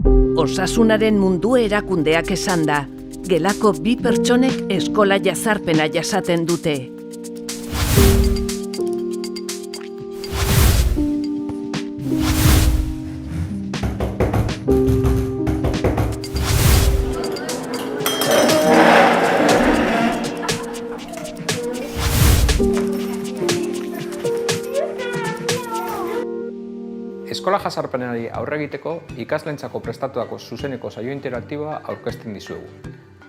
Osasunaren mundu erakundeak esan da, gelako 2 pertsonek eskola jazarpena jasaten dute. Eskola jazarpenari aurre egiteko ikaslentzako prestatutako zuzeneko saio interaktiboa aurkezten dizuegu.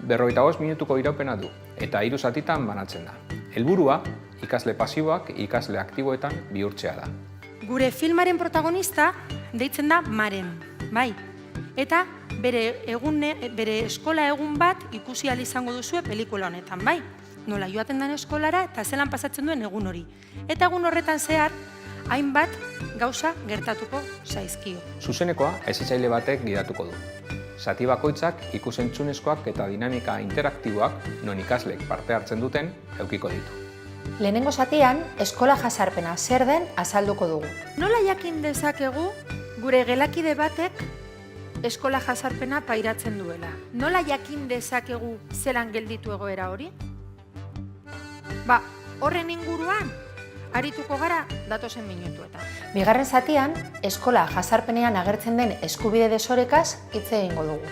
45 minutuko iraupena du eta 3 zatitan banatzen da. Helburua, ikasle pasiboak ikasle aktiboetan bihurtzea da. Gure filmaren protagonista deitzen da Maren, bai. Eta bere eskola egun bat ikusi ahal izango duzue pelikula honetan, bai. Nola joaten den eskolara eta zelan pasatzen duen egun hori. Eta egun horretan zehar, hainbat gauza gertatuko zaizkio. Zuzenekoa hezitzaile batek gidatuko du. Zati bakoitzak ikusentzunezkoak eta dinamika interaktiboak non ikaslek parte hartzen duten edukiko ditu. Lehenengo zatian, eskola jazarpena zer den azalduko dugu. Nola jakin dezakegu gure gelakide batek eskola jazarpena pairatzen duela? Nola jakin dezakegu zelan gelditu egoera hori? Horren inguruan, arituko gara datozen minutuetan. Bigarren zatian, eskola jazarpenean agertzen den eskubide desorekaz hitz egingo dugu.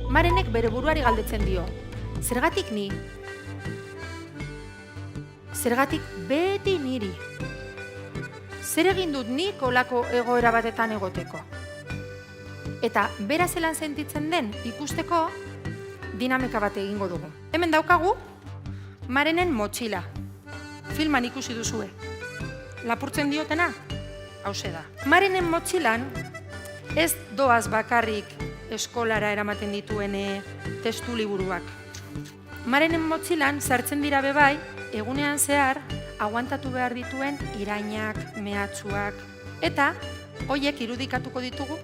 Marenek bere buruari galdetzen dio, zergatik ni? Zergatik beti niri? Zer egin dut nik olako egoera batetan egoteko? Eta bera zelan sentitzen den ikusteko dinamika bat egingo dugu. Hemen daukagu Marenen motxila. Filman ikusi duzue. Lapurtzen diotena? Hauxe da. Marenen motxilan ez doaz bakarrik eskolara eramaten dituen testu liburuak. Marenen motxilan sartzen dira bebai, egunean zehar aguantatu behar dituen irainak, mehatxuak, eta hoiek irudikatuko ditugu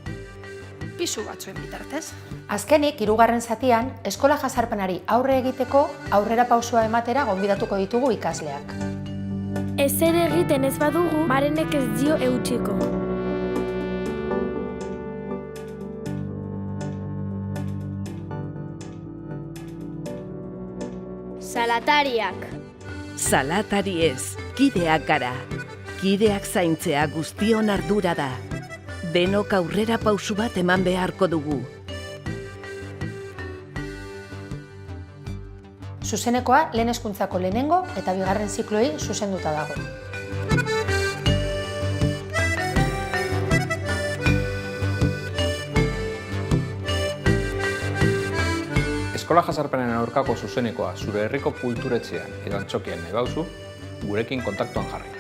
pisu batzuen bitartez. Azkenik, 3. zatian, eskola jazarpenari aurre egiteko aurrera pausua ematera gonbidatuko ditugu ikasleak. Ezer egiten ez badugu, Marenek ez dio eutsiko. Salatariak. Salatari ez, kideak gara. Kideak zaintzea guztion ardura da. Denok aurrera pausu bat eman beharko dugu. Zuzenekoa lehen hezkuntzako lehenengo eta 2. zikloei zuzenduta dago. Eskola jazarpenen aurkako zuzenekoa zure herriko kulturetxean edo antzokian nahi bauzu, gurekin kontaktuan jarri.